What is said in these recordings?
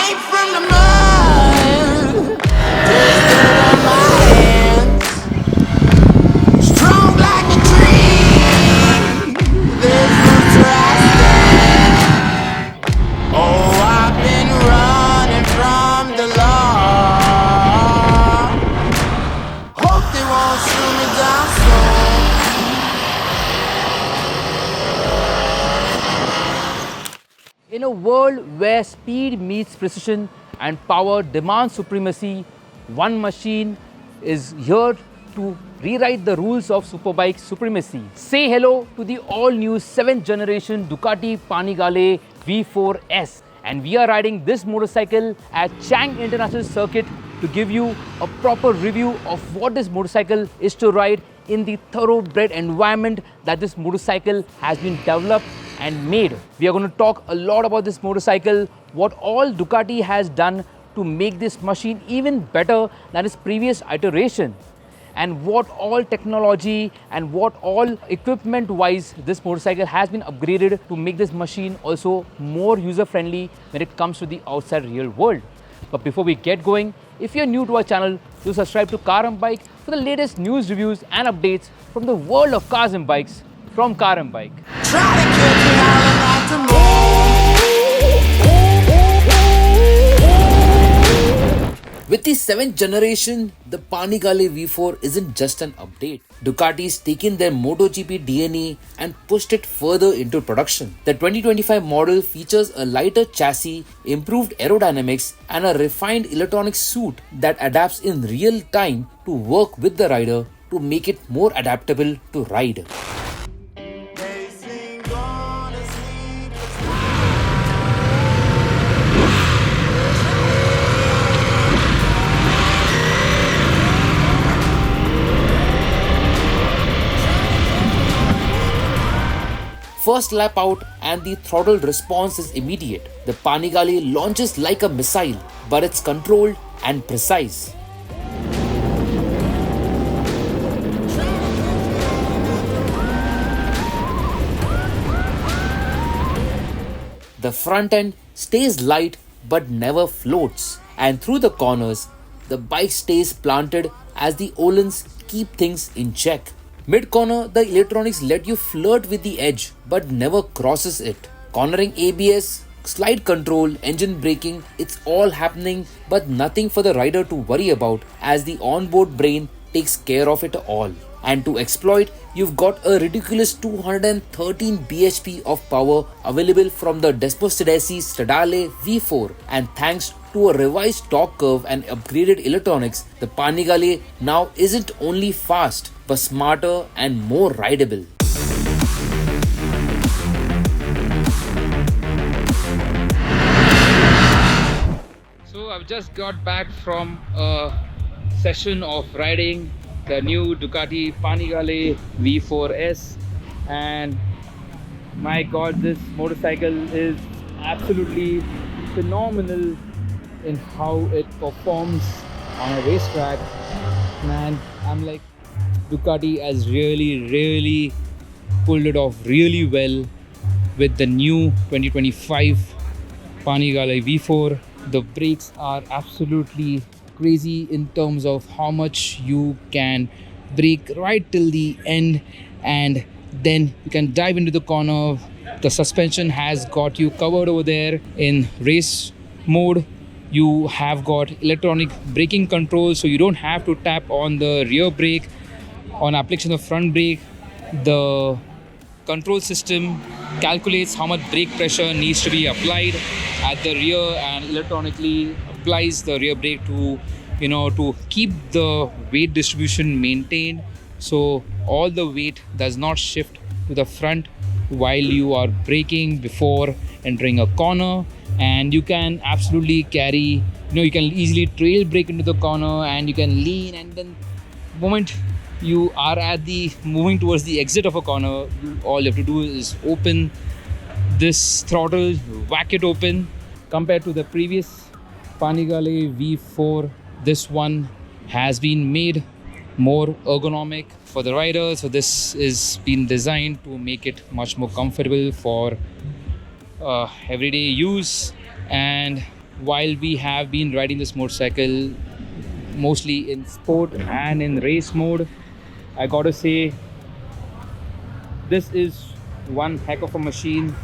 Came from the mud, dirt on my hands. Strong like a tree, there's roots where I stand. Oh, I've been running from the law. Hope they won't shoot me down soon. In a world where speed meets precision and power demands supremacy, one machine is here to rewrite the rules of superbike supremacy. Say hello to the all-new 7th generation Ducati Panigale V4 S. And we are riding this motorcycle at Chang International Circuit to give you a proper review of what this motorcycle is to ride in the thoroughbred environment that this motorcycle has been developed and made. We are going to talk a lot about this motorcycle, what all Ducati has done to make this machine even better than its previous iteration, and what all technology and what all equipment wise this motorcycle has been upgraded to make this machine also more user friendly when it comes to the outside real world. But before we get going, if you're new to our channel, do subscribe to Car and Bike for the latest news, reviews and updates from the world of cars and bikes from Car and Bike. Try to catch me howling like the moon. With the 7th generation, the Panigale V4 isn't just an update. Ducati's taken their MotoGP DNA and pushed it further into production. The 2025 model features a lighter chassis, improved aerodynamics, and a refined electronic suite that adapts in real time to work with the rider to make it more adaptable to ride. They sing gonna sleep. First lap out and the throttle response is immediate. The Panigale launches like a missile, but it's controlled and precise. The front end stays light but never floats, and through the corners, the bike stays planted as the Olens keep things in check. Mid-corner, the electronics let you flirt with the edge but never crosses it. Cornering ABS, slide control, engine braking, it's all happening but nothing for the rider to worry about as the onboard brain takes care of it all. And to exploit, you've got a ridiculous 213 bhp of power available from the Desposedesi Stradale V4, and thanks to a revised torque curve and upgraded electronics, the Panigale now isn't only fast but smarter and more rideable. So I've just got back from a session of riding the new Ducati Panigale V4 S, and my god, this motorcycle is absolutely phenomenal in how it performs on a racetrack. Man, I'm like, Ducati has really pulled it off really well with the new 2025 Panigale V4. The brakes are absolutely crazy in terms of how much you can brake right till the end, and then you can dive into the corner. The suspension has got you covered over there. In race mode, you have got electronic braking control, so you don't have to tap on the rear brake. On application of front brake, the control system calculates how much brake pressure needs to be applied at the rear and electronically applies the rear brake to keep the weight distribution maintained, so all the weight does not shift to the front while you are braking before entering a corner. And you can absolutely carry, you can easily trail brake into the corner, and you can lean, and then moment you are at the moving towards the exit of a corner, all you have to do is open this throttle, whack it open. Compared to the previous Panigale V4, this one has been made more ergonomic for the rider, so this is been designed to make it much more comfortable for everyday use. And while we have been riding this motorcycle mostly in sport and in race mode, I gotta say this is one heck of a machine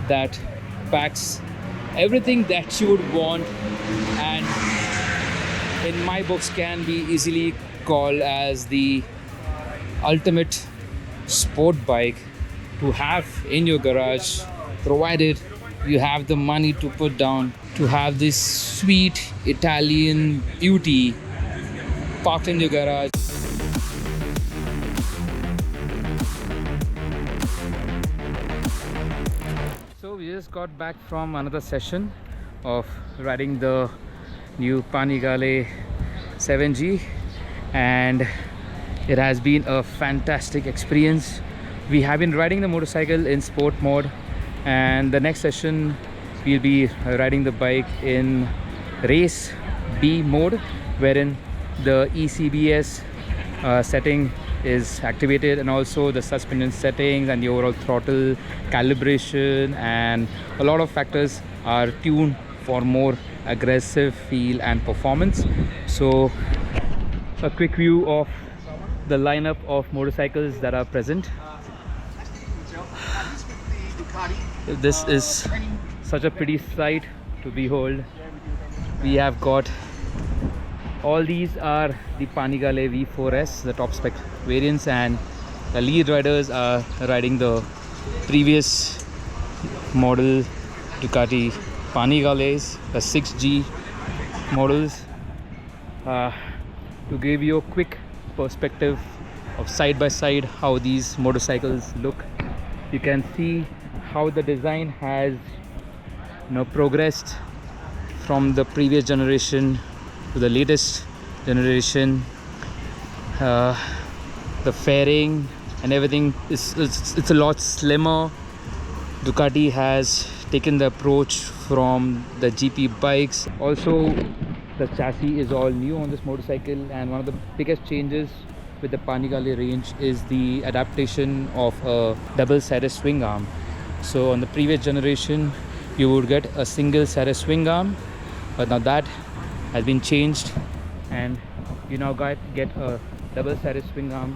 that packs everything that you would want, and in my books can be easily called as the ultimate sport bike to have in your garage, provided you have the money to put down to have this sweet Italian beauty parked in your garage. So we just got back from another session of riding the new Panigale 7G, and it has been a fantastic experience. We have been riding the motorcycle in sport mode, and the next session we'll be riding the bike in race B mode, wherein the ECBS setting is activated, and also the suspension settings and the overall throttle calibration and a lot of factors are tuned for more aggressive feel and performance. So a quick view of the lineup of motorcycles that are present. This is such a pretty sight to behold. We have got all these are the Panigale V4 S, the top spec variants, and the lead riders are riding the previous model Ducati Panigales, the 6G models. To give you a quick perspective of side by side how these motorcycles look, you can see how the design has progressed from the previous generation to the latest generation. The fairing and everything is it's a lot slimmer. Ducati has taken the approach from the GP bikes. Also, the chassis is all new on this motorcycle, and one of the biggest changes with the Panigale range is the adaptation of a double-sided swing arm. So on the previous generation you would get a single-sided swing arm, but now that has been changed and you now get a double-sided swing arm,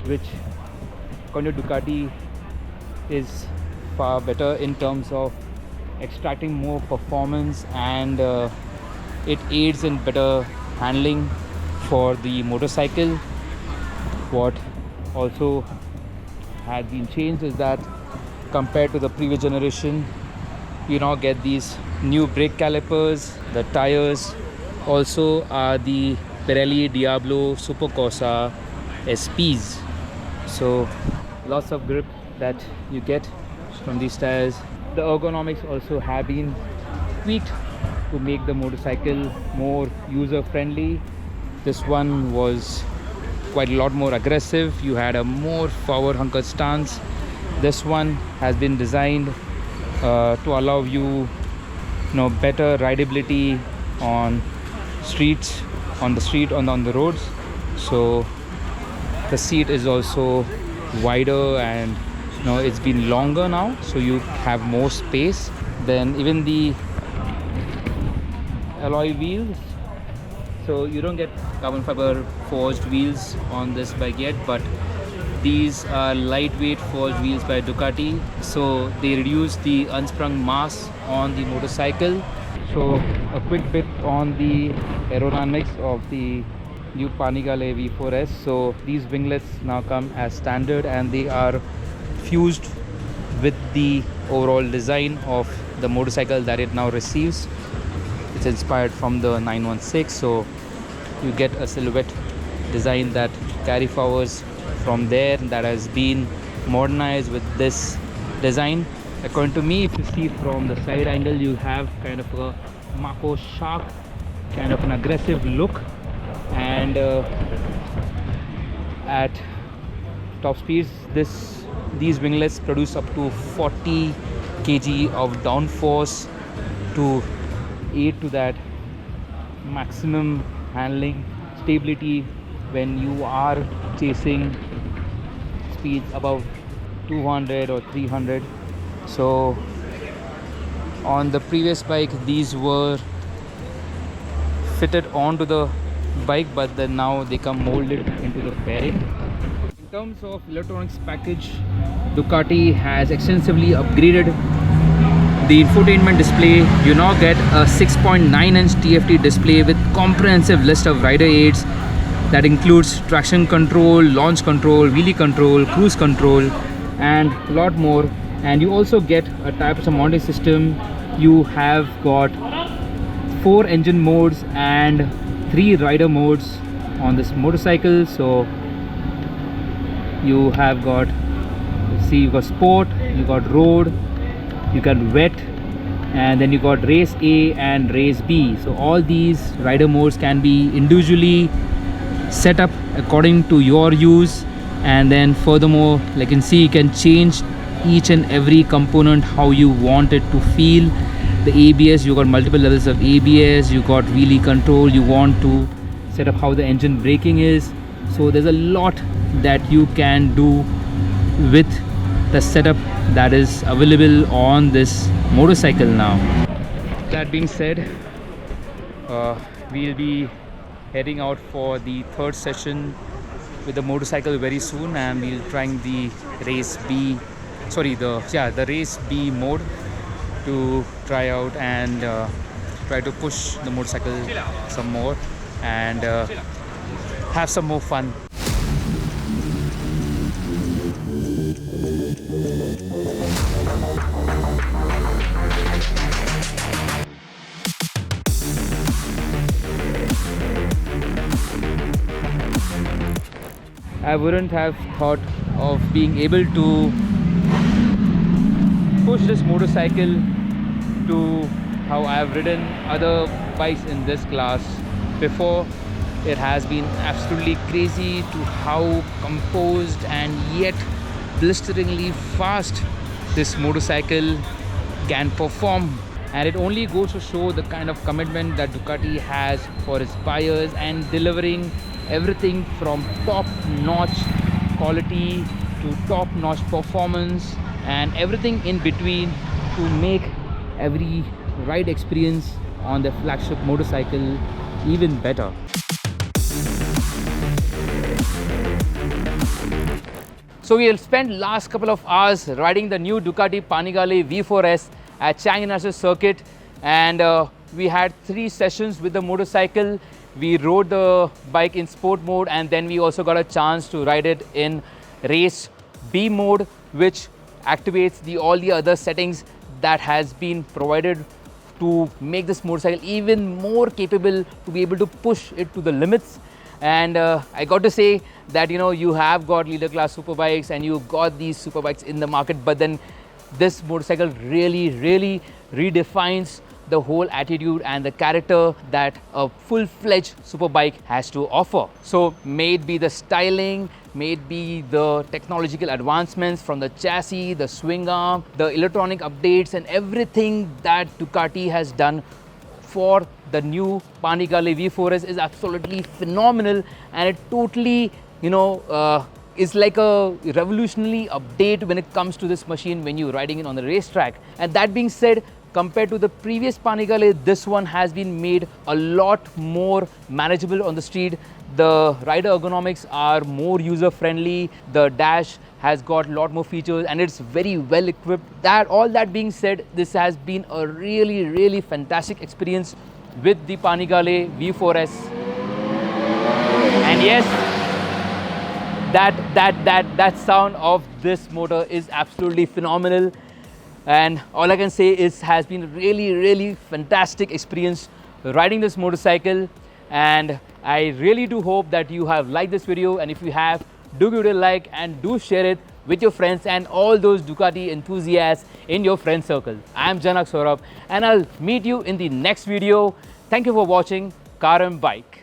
which according to Ducati is far better in terms of extracting more performance, and it aids in better handling for the motorcycle. What also has been changed is that compared to the previous generation, you now get these new brake calipers. The tires also are the Pirelli Diablo Supercorsa SPs, so lots of grip that you get from these tires. The ergonomics also have been tweaked to make the motorcycle more user friendly. This one was quite a lot more aggressive. You had a more forward hunkered stance. This one has been designed to allow you, better rideability on streets, on the roads. So the seat is also wider, and it's been longer now, so you have more space. Then even the alloy wheels, so you don't get carbon fiber forged wheels on this bike yet, but these are lightweight forged wheels by Ducati, so they reduce the unsprung mass on the motorcycle. So a quick bit on the aerodynamics of the new Panigale V4 S. So these winglets now come as standard, and they are fused with the overall design of the motorcycle that it now receives. It's inspired from the 916, so you get a silhouette design that carry forwards from there, that has been modernized with this design. According to me, if you see from the side angle, you have kind of a Mako shark, kind of an aggressive look, and at top speeds these winglets produce up to 40 kg of downforce to aid to that maximum handling stability when you are chasing speeds above 200 or 300. So On the previous bike, these were fitted onto the bike, but then now they come molded into the fairing. In terms of electronics package, Ducati has extensively upgraded the infotainment display. You now get a 6.9-inch TFT display with comprehensive list of rider aids that includes traction control, launch control, wheelie control, cruise control, and a lot more. And you also get a type of mounting system. You have got 4 engine modes and 3 rider modes on this motorcycle. So you have got, see, you got sport, you got road, you got wet, and then you got race A and race B. So all these rider modes can be individually set up according to your use, and then furthermore, like you can see, you can change each and every component how you want it to feel. The ABS, you got multiple levels of ABS, you got wheelie control, you want to set up how the engine braking is. So there's a lot that you can do with the setup that is available on this motorcycle now. That being said, we'll be heading out for the 3rd session with the motorcycle very soon, and we'll trying the race B, the race B mode to try out and try to push the motorcycle some more and have some more fun. I wouldn't have thought of being able to push this motorcycle to how I have ridden other bikes in this class before. It has been absolutely crazy to how composed and yet blisteringly fast this motorcycle can perform, and it only goes to show the kind of commitment that Ducati has for its buyers and delivering everything from top-notch quality to top-notch performance and everything in between to make every ride experience on the flagship motorcycle even better. So we have spent last couple of hours riding the new Ducati Panigale V4 S at Chang International Circuit, and we had 3 sessions with the motorcycle. We rode the bike in sport mode, and then we also got a chance to ride it in race B mode, which activates all the other settings that has been provided to make this motorcycle even more capable to be able to push it to the limits. And I got to say that, you know, you have got leader class superbikes and you got these superbikes in the market, but then this motorcycle really redefines the whole attitude and the character that a full-fledged superbike has to offer. So may it be the styling, may it be the technological advancements from the chassis, the swing arm, the electronic updates, and everything that Ducati has done for the new Panigale V4S is absolutely phenomenal, and it totally, you know, is like a revolutionary update when it comes to this machine when you're riding it on the racetrack. And that being said, compared to the previous Panigale, this one has been made a lot more manageable on the street. The rider ergonomics are more user-friendly. The dash has got a lot more features and it's very well equipped. All that being said, this has been a really fantastic experience with the Panigale V4S. And yes, that sound of this motor is absolutely phenomenal. And all I can say is has been a really fantastic experience riding this motorcycle. And I really do hope that you have liked this video, and if you have, do give it a like and do share it with your friends and all those Ducati enthusiasts in your friend circle. I am Janak Saurabh and I'll meet you in the next video. Thank you for watching Car and Bike.